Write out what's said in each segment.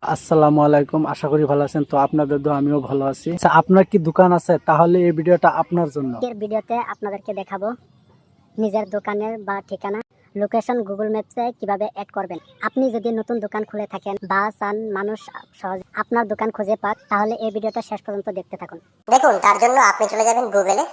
আসসালামু আলাইকুম, আশা করি ভালো আছেন। তো আপনাদের দোয়া আমিও ভালো আছি। আচ্ছা, আপনার কি দোকান আছে? তাহলে এই ভিডিওটা আপনার জন্য। আজকের ভিডিওতে আপনাদেরকে দেখাবো নিজের দোকানের বা ঠিকানা লোকেশন গুগল ম্যাপসে কিভাবে অ্যাড করবেন। আপনি যদি নতুন দোকান খুলে থাকেন বা চান মানুষ সহজে আপনার দোকান খুঁজে পাক, তাহলে এই ভিডিওটা শেষ পর্যন্ত দেখতে থাকুন। দেখুন, তার জন্য আপনি চলে যাবেন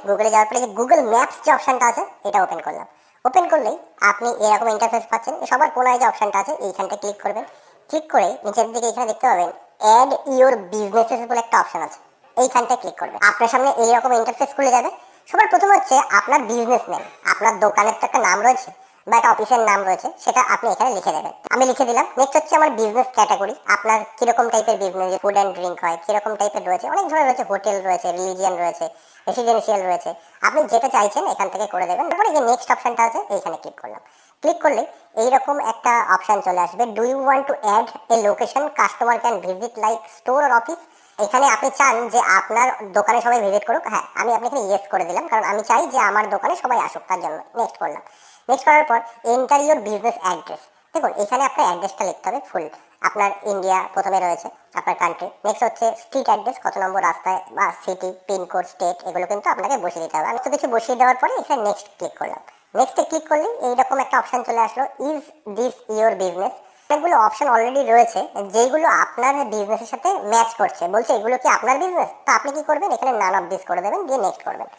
গুগলে যাওয়ার পরে যে গুগল ম্যাপস যে অপশনটা আছে এটা ওপেন করলাম। ওপেন করলেই আপনি এরকম ইন্টারফেস পাচ্ছেন। সবার কোনায় যে অপশনটা আছে এইখানটা ক্লিক করবেন। ক্লিক করে নিচের দিকে এখানে দেখতে পাবেন অ্যাড ইওর বিজনেসেস বলে একটা অপশন আছে, এইখানটায় ক্লিক করবেন। আপনার সামনে এইরকম ইন্টারফেস খুলে যাবে। সবার প্রথম হচ্ছে আপনার বিজনেস নেম, আপনার দোকানের তো একটা নাম রয়েছে বা একটা অফিসের নাম রয়েছে, সেটা আপনি এখানে লিখে দেবেন। আমি লিখে দিলাম। নেক্সট হচ্ছে আমার বিজনেস ক্যাটাগরি, আপনার কিরকম টাইপের বিজনেস, ফুড অ্যান্ড ড্রিঙ্ক হয়, কিরকম টাইপের রয়েছে, অনেক ধরনের রয়েছে, হোটেল রয়েছে, রিলিজিয়ান রয়েছে, রেসিডেন্সিয়াল রয়েছে, আপনি যেটা চাইছেন এখান থেকে করে দেবেন। তারপরে যে নেক্সট অপশনটা আছে এইখানে ক্লিক করলাম। ক্লিক করলে এইরকম একটা অপশন চলে আসবে, do you want to add a location customer can visit like store or office. এখানে আপনি চান যে আপনার দোকানে সবাই ভিজিট করুক। হ্যাঁ, আমি আপনি এখানে ইয়েস করে দিলাম, কারণ আমি চাই যে আমার দোকানে সবাই আসুক, তার জন্য নেক্সট করলাম। নেক্সট করার পর এন্টার ইউর বিজনেস অ্যাড্রেস। দেখুন, এখানে আপনার অ্যাড্রেসটা লিখতে হবে ফুল। আপনার ইন্ডিয়া প্রথমে রয়েছে, আপনার কান্ট্রি। নেক্সট হচ্ছে স্ট্রিট অ্যাড্রেস, কত নম্বর রাস্তায় বা সিটি, পিনকোড, স্টেট, এগুলো কিন্তু আপনাকে বসিয়ে দিতে হবে। আমি তো কিছু বসিয়ে দেওয়ার পরে এখানে নেক্সট ক্লিক করলাম। নেক্সটে ক্লিক করলেই এইরকম একটা অপশন চলে আসলো, ইজ দিস ইওর বিজনেস। অনেকগুলো অপশন অলরেডি রয়েছে যেগুলো আপনার বিজনেসের সাথে ম্যাচ করছে। বলছে এগুলো কি আপনার বিজনেস? তো আপনি কি করবেন, এখানে নান অফ দিস করে দেবেন, দিয়ে নেক্সট করবেন।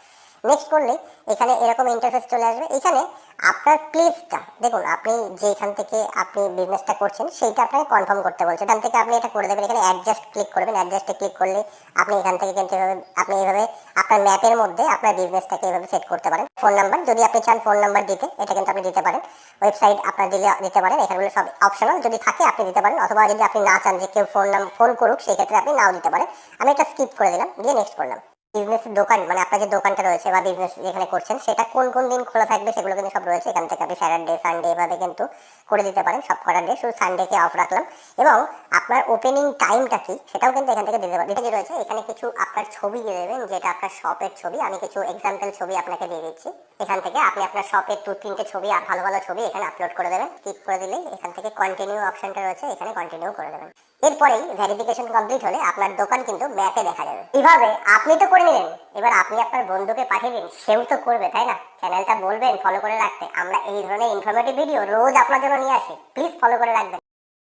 নেক্সট করলে এখানে এরকম ইন্টারফেস চলে আসবে। এখানে আপনার প্লেসটা দেখুন, আপনি যেখান থেকে আপনি বিজনেসটা করছেন সেইটা আপনাকে কনফার্ম করতে বলছে। এখান থেকে আপনি এটা করে দেবেন। এখানে অ্যাডজাস্ট ক্লিক করবেন। অ্যাডজাস্টে ক্লিক করলে আপনি এখান থেকে কিন্তু আপনি এইভাবে আপনার ম্যাপের মধ্যে আপনার বিজনেসটাকে এইভাবে সেট করতে পারেন। ফোন নাম্বার, যদি আপনি চান ফোন নাম্বার দিতে, এটা কিন্তু আপনি দিতে পারেন। ওয়েবসাইট আপনার দিতে পারেন। এখানগুলো সব অপশনাল, যদি থাকে আপনি দিতে পারেন, অথবা যদি আপনি না চান যে কেউ ফোন করুক, সেই ক্ষেত্রে আপনি নাও দিতে পারেন। আমি এটা স্কিপ করে দিলাম, দিয়ে নেক্সট করলাম। বিজনেসের দোকান মানে আপনার যে দোকানটা রয়েছে বা বিজনেস যেখানে করছেন সেটা কোন কোন দিন খোলা থাকবে সেগুলো কিন্তু সব রয়েছে। এখান থেকে আপনি স্যাটারডে, সানডে এভাবে কিন্তু করে দিতে পারেন। সব কটার ডে, শুধু সানডেকে অফ রাখলাম। এবং আপনার ওপেনিং টাইমটা কি সেটাও কিন্তু এখান থেকে দিতে পারেন। যে রয়েছে এখানে কিছু আপনার ছবি দিয়ে দেবেন, যেটা আপনার শপের ছবি। আমি কিছু এক্সাম্পল ছবি আপনাকে দিয়ে দিচ্ছি। এখান থেকে আপনি আপনার শপের 2-3টে ছবি, ভালো ভালো ছবি এখানে আপলোড করে দেবেন। ক্লিক করে দিলেই এখান থেকে কন্টিনিউ অপশনটা রয়েছে, এখানে কন্টিনিউ করে দেবেন। এরপরেই ভেরিফিকেশন কমপ্লিট হলে আপনার দোকান কিন্তু ম্যাপে দেখা যাবে। এইভাবে আপনি তো করে নিলেন, এবার আপনি আপনার বন্ধুকে পাঠিয়ে দিন, সেও তো করবে, তাই না? চ্যানেলটা বলবেন ফলো করে রাখতে। আমরা এই ধরনের ইনফরমেটিভ ভিডিও রোজ আপনার জন্য নিয়ে আসি, প্লিজ ফলো করে রাখবেন।